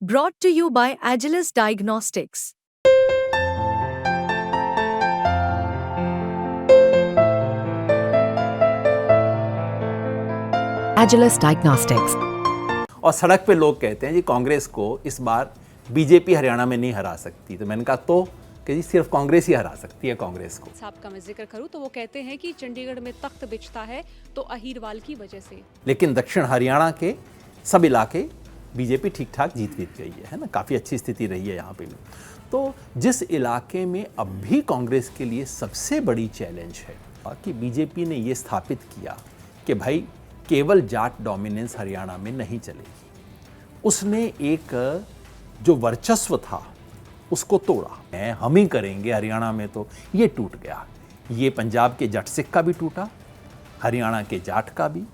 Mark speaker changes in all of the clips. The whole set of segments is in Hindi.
Speaker 1: Brought to you by Agilus Diagnostics.
Speaker 2: Agilus Diagnostics.
Speaker 3: और सड़क पे लोग कहते हैं जी कांग्रेस को इस बार बीजेपी हरियाणा में नहीं हरा सकती। तो मैंने कहा तो कि जी सिर्फ कांग्रेस ही हरा सकती है कांग्रेस को।
Speaker 4: साहब का मैं जिक्र करूं तो वो कहते हैं कि चंडीगढ़ में तख्त बिछता है तो अहीरवाल की वजह से।
Speaker 3: लेकिन दक्षिण हरियाणा के सब इलाके बीजेपी ठीक ठाक जीत गई है ना, काफ़ी अच्छी स्थिति रही है यहाँ पे भी। तो जिस इलाके में अब भी कांग्रेस के लिए सबसे बड़ी चैलेंज है कि बीजेपी ने ये स्थापित किया कि भाई केवल जाट डोमिनेंस हरियाणा में नहीं चलेगी। उसने एक जो वर्चस्व था उसको तोड़ा। हम ही करेंगे हरियाणा में, तो ये टूट गया। ये पंजाब के जट सिख का भी टूटा, हरियाणा के जाट का भी,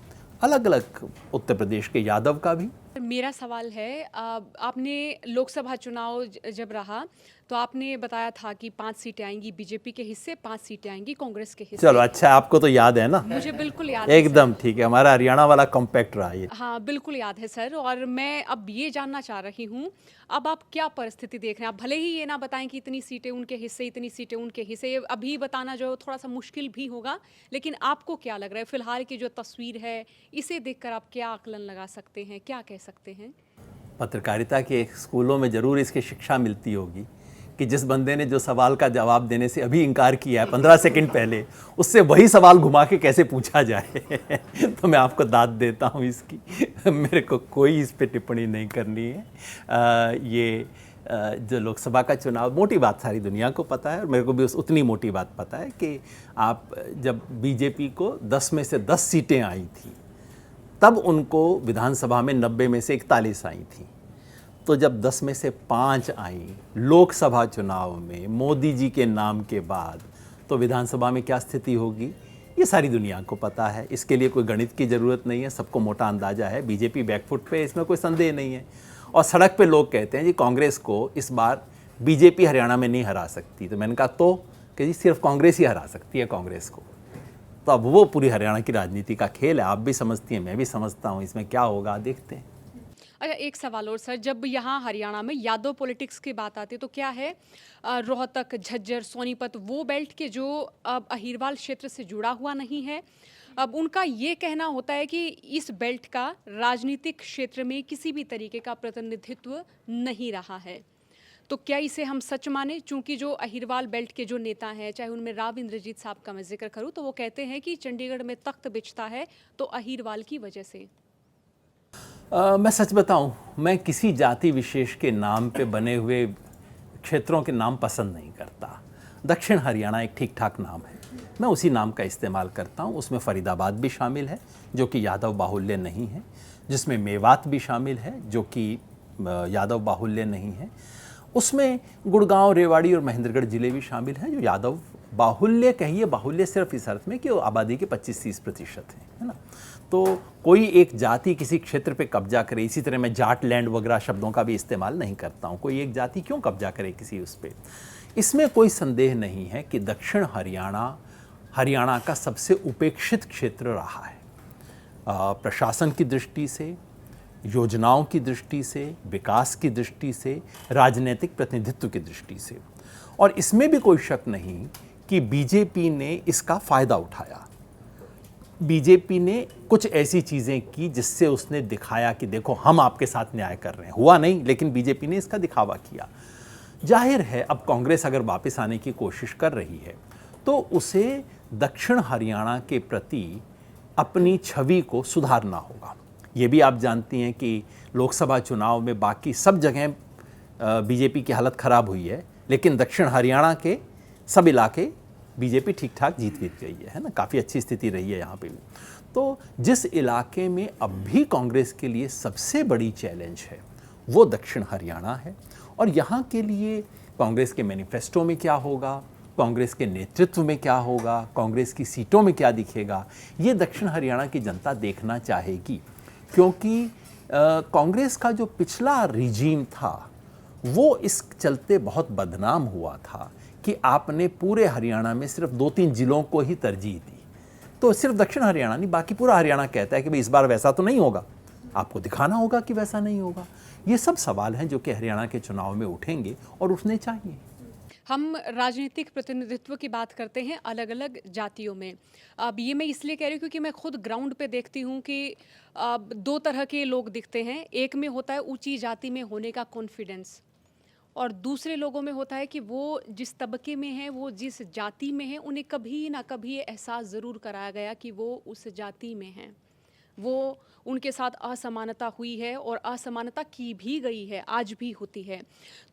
Speaker 3: अलग अलग उत्तर प्रदेश के यादव का भी।
Speaker 4: मेरा सवाल है, आपने लोकसभा चुनाव जब रहा तो आपने बताया था कि 5 सीटें आएंगी बीजेपी के हिस्से, 5 सीटें आएंगी कांग्रेस के हिस्से।
Speaker 3: चलो अच्छा, आपको तो याद है ना?
Speaker 4: मुझे बिल्कुल याद है
Speaker 3: एकदम ठीक है, हमारा हरियाणा वाला कॉम्पैक्ट रहा ये।
Speaker 4: हाँ बिल्कुल याद है सर। और मैं अब ये जानना चाह रही हूँ, अब आप क्या परिस्थिति देख रहे हैं? आप भले ही ये ना बताएं कि इतनी सीटें उनके हिस्से, इतनी सीटें उनके हिस्से, ये अभी बताना जो थोड़ा सा मुश्किल भी होगा, लेकिन आपको क्या लग रहा है फिलहाल की जो तस्वीर है, इसे देखकर आप क्या आकलन लगा सकते हैं, क्या कह सकते हैं?
Speaker 3: पत्रकारिता के स्कूलों में ज़रूर इसकी शिक्षा मिलती होगी कि जिस बंदे ने जो सवाल का जवाब देने से अभी इनकार किया है 15 सेकंड पहले, उससे वही सवाल घुमा के कैसे पूछा जाए। तो मैं आपको दाद देता हूँ इसकी। मेरे को कोई इस पे टिप्पणी नहीं करनी है। ये जो लोकसभा का चुनाव, मोटी बात सारी दुनिया को पता है और मेरे को भी उतनी मोटी बात पता है कि आप जब बीजेपी को 10 में से 10 सीटें आई थी तब उनको विधानसभा में 90 में से 41 आई थी। तो जब 10 में से 5 आई लोकसभा चुनाव में मोदी जी के नाम के बाद, तो विधानसभा में क्या स्थिति होगी ये सारी दुनिया को पता है। इसके लिए कोई गणित की ज़रूरत नहीं है, सबको मोटा अंदाज़ा है। बीजेपी बैकफुट पे, इसमें कोई संदेह नहीं है। और सड़क पे लोग कहते हैं जी कांग्रेस को इस बार बीजेपी हरियाणा में नहीं हरा सकती। तो मैंने कहा तो कि जी सिर्फ कांग्रेस ही हरा सकती है कांग्रेस को। तो अब वो पूरी हरियाणा की राजनीति का खेल है। आप भी समझती हैं, मैं भी समझता हूँ, इसमें क्या होगा देखते हैं।
Speaker 4: अच्छा, एक सवाल और सर, जब यहाँ हरियाणा में यादव पॉलिटिक्स की बात आती है तो क्या है, रोहतक, झज्जर, सोनीपत, वो बेल्ट के जो अब अहीरवाल क्षेत्र से जुड़ा हुआ नहीं है, अब उनका ये कहना होता है कि इस बेल्ट का राजनीतिक क्षेत्र में किसी भी तरीके का प्रतिनिधित्व नहीं रहा है। तो क्या इसे हम सच माने? चूंकि जो अहीरवाल बेल्ट के जो नेता हैं, चाहे उनमें राव इंद्रजीत साहब का मैं जिक्र करूं, तो वो कहते हैं कि चंडीगढ़ में तख्त बिछता है तो अहीरवाल की वजह से।
Speaker 3: मैं सच बताऊं, मैं किसी जाति विशेष के नाम पे बने हुए क्षेत्रों के नाम पसंद नहीं करता। दक्षिण हरियाणा एक ठीक ठाक नाम है, मैं उसी नाम का इस्तेमाल करता हूं। उसमें फरीदाबाद भी शामिल है जो कि यादव बाहुल्य नहीं है, जिसमें मेवात भी शामिल है जो कि यादव बाहुल्य नहीं है, उसमें गुड़गांव, रेवाड़ी और महेंद्रगढ़ जिले भी शामिल हैं जो यादव बाहुल्य कहिए, बाहुल्य सिर्फ इस अर्थ में कि वो आबादी के 25-30% हैं, है ना। तो कोई एक जाति किसी क्षेत्र पे कब्जा करे, इसी तरह मैं जाट लैंड वगैरह शब्दों का भी इस्तेमाल नहीं करता हूँ। कोई एक जाति क्यों कब्जा करे किसी उस पर। इसमें कोई संदेह नहीं है कि दक्षिण हरियाणा का सबसे उपेक्षित क्षेत्र रहा है, प्रशासन की दृष्टि से, योजनाओं की दृष्टि से, विकास की दृष्टि से, राजनीतिक प्रतिनिधित्व की दृष्टि से। और इसमें भी कोई शक नहीं कि बीजेपी ने इसका फ़ायदा उठाया। बीजेपी ने कुछ ऐसी चीज़ें की जिससे उसने दिखाया कि देखो हम आपके साथ न्याय कर रहे हैं। हुआ नहीं, लेकिन बीजेपी ने इसका दिखावा किया। जाहिर है अब कांग्रेस अगर वापस आने की कोशिश कर रही है तो उसे दक्षिण हरियाणा के प्रति अपनी छवि को सुधारना होगा। ये भी आप जानती हैं कि लोकसभा चुनाव में बाकी सब जगह बीजेपी की हालत ख़राब हुई है, लेकिन दक्षिण हरियाणा के सब इलाके बीजेपी ठीक ठाक जीत गई है ना, काफ़ी अच्छी स्थिति रही है यहाँ पे भी। तो जिस इलाके में अब भी कांग्रेस के लिए सबसे बड़ी चैलेंज है वो दक्षिण हरियाणा है। और यहाँ के लिए कांग्रेस के मैनिफेस्टो में क्या होगा, कांग्रेस के नेतृत्व में क्या होगा, कांग्रेस की सीटों में क्या दिखेगा, ये दक्षिण हरियाणा की जनता देखना चाहेगी। क्योंकि कांग्रेस का जो पिछला रिजीम था वो इस चलते बहुत बदनाम हुआ था कि आपने पूरे हरियाणा में सिर्फ 2-3 जिलों को ही तरजीह दी। तो सिर्फ दक्षिण हरियाणा नहीं, बाकी पूरा हरियाणा कहता है कि भाई इस बार वैसा तो नहीं होगा, आपको दिखाना होगा कि वैसा नहीं होगा। ये सब सवाल हैं जो कि हरियाणा के चुनाव में उठेंगे और उठने चाहिए।
Speaker 4: हम राजनीतिक प्रतिनिधित्व की बात करते हैं अलग अलग जातियों में। अब ये मैं इसलिए कह रही हूँ क्योंकि मैं खुद ग्राउंड पे देखती हूँ कि अब दो तरह के लोग दिखते हैं। एक में होता है ऊंची जाति में होने का कॉन्फिडेंस, और दूसरे लोगों में होता है कि वो जिस तबके में हैं, वो जिस जाति में हैं, उन्हें कभी ना कभी ये एहसास ज़रूर कराया गया कि वो उस जाति में हैं, वो उनके साथ असमानता हुई है और असमानता की भी गई है, आज भी होती है।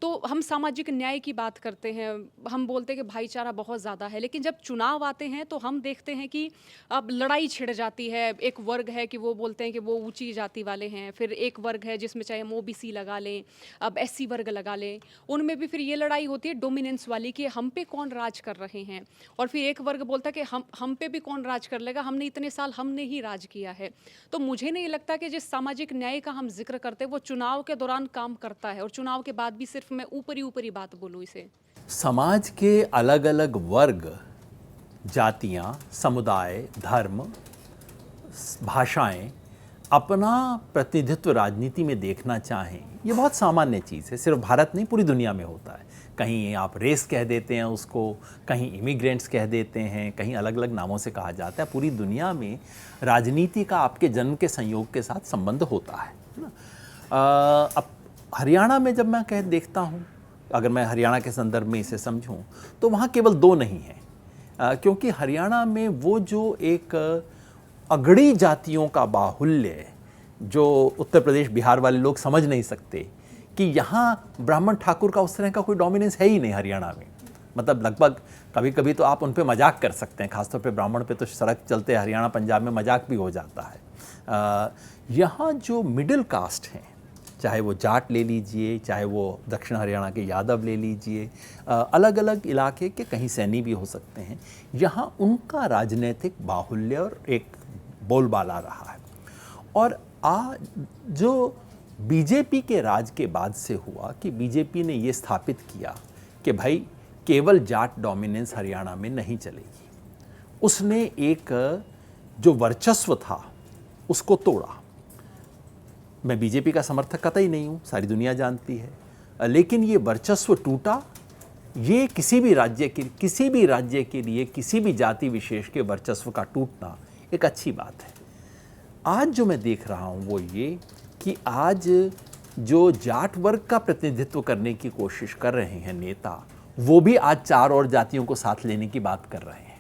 Speaker 4: तो हम सामाजिक न्याय की बात करते हैं, हम बोलते हैं कि भाईचारा बहुत ज़्यादा है, लेकिन जब चुनाव आते हैं तो हम देखते हैं कि अब लड़ाई छिड़ जाती है। एक वर्ग है कि वो बोलते हैं कि वो ऊंची जाति वाले हैं, फिर एक वर्ग है जिसमें चाहे हम ओबीसी लगा लें, अब एससी वर्ग लगा लें, उनमें भी फिर ये लड़ाई होती है डोमिनेंस वाली कि हम पे कौन राज कर रहे हैं। और फिर एक वर्ग बोलता है कि हम पे भी कौन राज कर लेगा, हमने इतने साल हमने ही राज किया है। तो मुझे नहीं लगता कि जिस सामाजिक न्याय का हम जिक्र करते हैं वो चुनाव के दौरान काम करता है, और चुनाव के बाद भी सिर्फ मैं ऊपरी बात बोलूँ इसे।
Speaker 3: समाज के अलग अलग वर्ग, जातियां, समुदाय, धर्म, भाषाएं अपना प्रतिनिधित्व राजनीति में देखना चाहें, ये बहुत सामान्य चीज़ है। सिर्फ भारत नहीं, पूरी दुनिया में होता है। कहीं आप रेस कह देते हैं उसको, कहीं इमिग्रेंट्स कह देते हैं, कहीं अलग अलग नामों से कहा जाता है। पूरी दुनिया में राजनीति का आपके जन्म के संयोग के साथ संबंध होता है ना। अब हरियाणा में जब मैं देखता हूँ, अगर मैं हरियाणा के संदर्भ में इसे समझूं, तो वहाँ केवल दो नहीं हैं, क्योंकि हरियाणा में वो जो एक अगड़ी जातियों का बाहुल्य, जो उत्तर प्रदेश बिहार वाले लोग समझ नहीं सकते कि यहाँ ब्राह्मण ठाकुर का उस तरह का कोई डोमिनेंस है ही नहीं हरियाणा में। मतलब लगभग कभी कभी तो आप उन पे मजाक कर सकते हैं, खासतौर पे ब्राह्मण पे तो सड़क चलते हरियाणा पंजाब में मजाक भी हो जाता है। यहाँ जो मिडिल कास्ट हैं, चाहे वो जाट ले लीजिए, चाहे वो दक्षिण हरियाणा के यादव ले लीजिए, अलग अलग इलाके के कहीं सैनी भी हो सकते हैं, यहाँ उनका राजनीतिक बाहुल्य और एक बोलबाला रहा है। और जो बीजेपी के राज के बाद से हुआ कि बीजेपी ने ये स्थापित किया कि भाई केवल जाट डोमिनेंस हरियाणा में नहीं चलेगी। उसने एक जो वर्चस्व था उसको तोड़ा। मैं बीजेपी का समर्थक कतई नहीं हूँ, सारी दुनिया जानती है, लेकिन ये वर्चस्व टूटा। ये किसी भी राज्य के लिए किसी भी जाति विशेष के वर्चस्व का टूटना एक अच्छी बात है। आज जो मैं देख रहा हूँ वो ये कि आज जो जाट वर्ग का प्रतिनिधित्व करने की कोशिश कर रहे हैं नेता, वो भी आज चार और जातियों को साथ लेने की बात कर रहे हैं।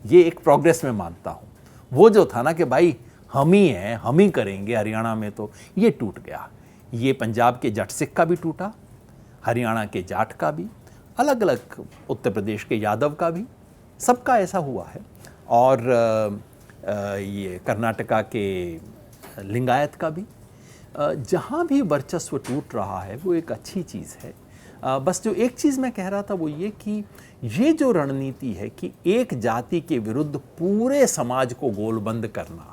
Speaker 3: ये एक प्रोग्रेस में मानता हूँ। वो जो था ना कि भाई हम ही हैं, हम ही करेंगे हरियाणा में, तो ये टूट गया। ये पंजाब के जट सिख का भी टूटा, हरियाणा के जाट का भी, अलग अलग उत्तर प्रदेश के यादव का भी, सबका ऐसा हुआ है। और ये कर्नाटका के लिंगायत का भी। जहाँ भी वर्चस्व टूट रहा है वो एक अच्छी चीज़ है। बस जो एक चीज़ मैं कह रहा था वो ये कि ये जो रणनीति है कि एक जाति के विरुद्ध पूरे समाज को गोलबंद करना,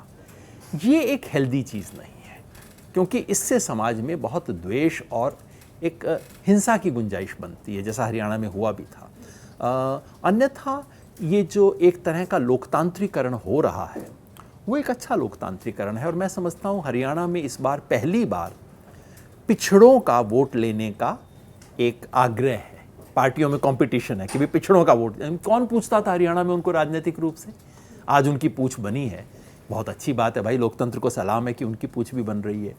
Speaker 3: ये एक हेल्दी चीज़ नहीं है, क्योंकि इससे समाज में बहुत द्वेष और एक हिंसा की गुंजाइश बनती है, जैसा हरियाणा में हुआ भी था। अन्यथा ये जो एक तरह का लोकतांत्रिकरण हो रहा है वो एक अच्छा लोकतांत्रिकरण है। और मैं समझता हूँ हरियाणा में इस बार पहली बार पिछड़ों का वोट लेने का एक आग्रह है, पार्टियों में कंपटीशन है कि भाई पिछड़ों का वोट। कौन पूछता था हरियाणा में उनको राजनीतिक रूप से, आज उनकी पूछ बनी है। बहुत अच्छी बात है भाई, लोकतंत्र को सलाम है कि उनकी पूछ भी बन रही है।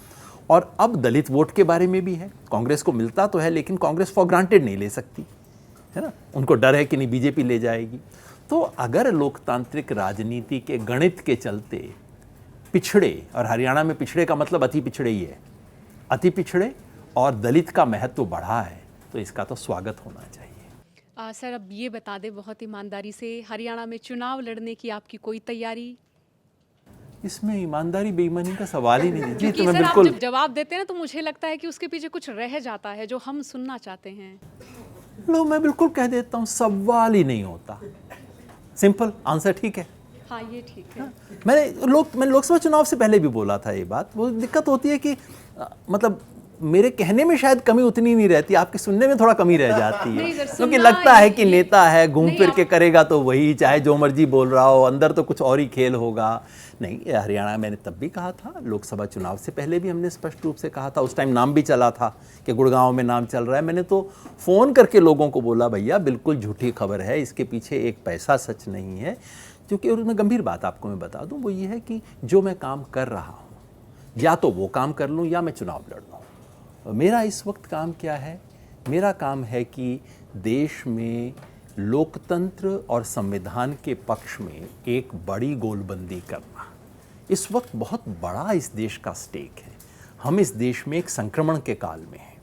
Speaker 3: और अब दलित वोट के बारे में भी है, कांग्रेस को मिलता तो है लेकिन कांग्रेस फॉर ग्रांटेड नहीं ले सकती है ना, उनको डर है कि नहीं बीजेपी ले जाएगी। तो अगर लोकतांत्रिक राजनीति के गणित के चलते पिछड़े, और हरियाणा में पिछड़े का मतलब अति पिछड़े ही है, अति पिछड़े और दलित का महत्व बढ़ा है, तो इसका तो स्वागत होना चाहिए।
Speaker 4: सर अब ये बता दें बहुत ईमानदारी से, हरियाणा में चुनाव लड़ने की आपकी कोई तैयारी?
Speaker 3: इसमें ईमानदारी बेईमानी का सवाल ही नहीं है जी। तो मैं
Speaker 4: सर
Speaker 3: बिल्कुल,
Speaker 4: आप जब जवाब देते हैं ना तो मुझे लगता है कि उसके पीछे कुछ रह जाता है जो हम सुनना चाहते हैं।
Speaker 3: लो मैं बिल्कुल कह देता हूँ, सवाल ही नहीं होता, सिंपल आंसर। ठीक है,
Speaker 4: हाँ ये ठीक है।
Speaker 3: मैंने लोकसभा चुनाव से पहले भी बोला था ये बात। वो दिक्कत होती है कि मतलब मेरे कहने में शायद कमी उतनी नहीं रहती, आपके सुनने में थोड़ा कमी रह जाती है।
Speaker 4: नहीं सर,
Speaker 3: क्योंकि
Speaker 4: सुनना
Speaker 3: लगता है कि
Speaker 4: ये-
Speaker 3: नेता है, घूम
Speaker 4: नहीं,
Speaker 3: फिर के
Speaker 4: आप-
Speaker 3: करेगा तो वही, चाहे जो मर्जी बोल रहा हो, अंदर तो कुछ और ही खेल होगा। नहीं, ये हरियाणा मैंने तब भी कहा था, लोकसभा चुनाव से पहले भी हमने स्पष्ट रूप से कहा था। उस टाइम नाम भी चला था कि गुड़गांव में नाम चल रहा है। मैंने तो फ़ोन करके लोगों को बोला, भैया बिल्कुल झूठी खबर है, इसके पीछे एक पैसा सच नहीं है। क्योंकि और मैं गंभीर बात आपको मैं बता दूं, वो ये है कि जो मैं काम कर रहा हूँ, या तो वो काम कर लूँ या मैं चुनाव लड़ लूँ। मेरा इस वक्त काम क्या है? मेरा काम है कि देश में लोकतंत्र और संविधान के पक्ष में एक बड़ी गोलबंदी करना। इस वक्त बहुत बड़ा इस देश का स्टेक है। हम इस देश में एक संक्रमण के काल में हैं,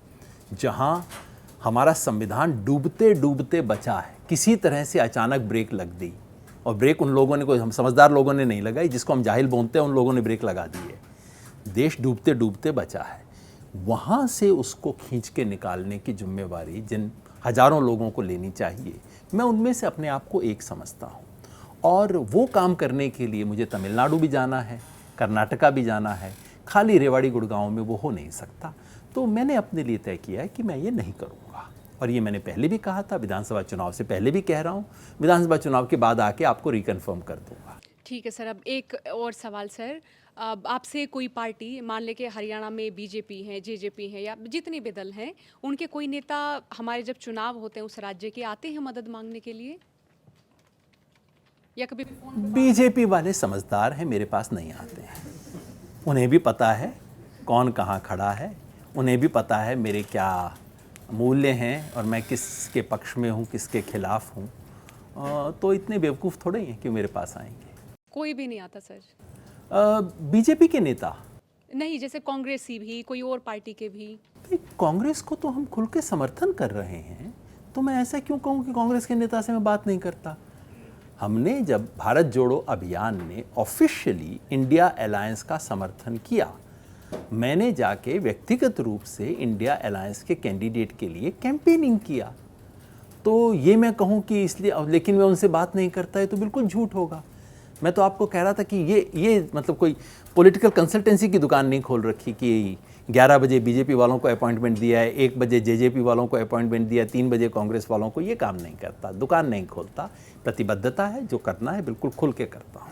Speaker 3: जहां हमारा संविधान डूबते डूबते बचा है। किसी तरह से अचानक ब्रेक लग गई, और ब्रेक उन लोगों ने, कोई हम समझदार लोगों ने नहीं लगाई, जिसको हम जाहिल बोलते हैं उन लोगों ने ब्रेक लगा दी है। देश डूबते डूबते बचा है, वहाँ से उसको खींच के निकालने की जिम्मेवारी जिन हजारों लोगों को लेनी चाहिए, मैं उनमें से अपने आप को एक समझता हूँ। और वो काम करने के लिए मुझे तमिलनाडु भी जाना है, कर्नाटका भी जाना है। खाली रेवाड़ी गुड़गांव में वो हो नहीं सकता। तो मैंने अपने लिए तय किया है कि मैं ये नहीं करूँगा, और ये मैंने पहले भी कहा था, विधानसभा चुनाव से पहले भी कह रहा हूँ, विधानसभा चुनाव के बाद आके आपको रिकन्फर्म कर दूँगा।
Speaker 4: ठीक है सर, अब एक और सवाल सर, अब आपसे कोई पार्टी, मान ले कि हरियाणा में बीजेपी है, जेजेपी है, या जितने भी दल हैं, उनके कोई नेता हमारे जब चुनाव होते हैं उस राज्य के, आते हैं मदद मांगने के लिए, या कभी
Speaker 3: बीजेपी वाले समझदार हैं, मेरे पास नहीं आते हैं। उन्हें भी पता है कौन कहाँ खड़ा है, उन्हें भी पता है मेरे क्या मूल्य हैं और मैं किसके पक्ष में हूँ, किसके खिलाफ हूँ। तो इतने बेवकूफ़ थोड़े ही हैं कि मेरे पास आएंगे।
Speaker 4: कोई भी नहीं आता सर?
Speaker 3: बीजेपी के नेता
Speaker 4: नहीं, जैसे कांग्रेसी भी, कोई और पार्टी के भी।
Speaker 3: भाई, कांग्रेस को तो हम खुल के समर्थन कर रहे हैं, तो मैं ऐसा क्यों कहूँ कि कांग्रेस के नेता से मैं बात नहीं करता। हमने जब भारत जोड़ो अभियान ने ऑफिशियली इंडिया अलायंस का समर्थन किया, मैंने जाके व्यक्तिगत रूप से इंडिया अलायंस के कैंडिडेट के लिए कैंपेनिंग किया। तो ये मैं कहूँ कि इसलिए, लेकिन मैं उनसे बात नहीं करता है तो बिल्कुल झूठ होगा। मैं तो आपको कह रहा था कि ये मतलब कोई पॉलिटिकल कंसल्टेंसी की दुकान नहीं खोल रखी कि 11 बजे बीजेपी वालों को अपॉइंटमेंट दिया है, 1 बजे जेजेपी वालों को अपॉइंटमेंट दिया है, 3 बजे कांग्रेस वालों को। ये काम नहीं करता, दुकान नहीं खोलता। प्रतिबद्धता है, जो करना है बिल्कुल खुल के करता हूँ।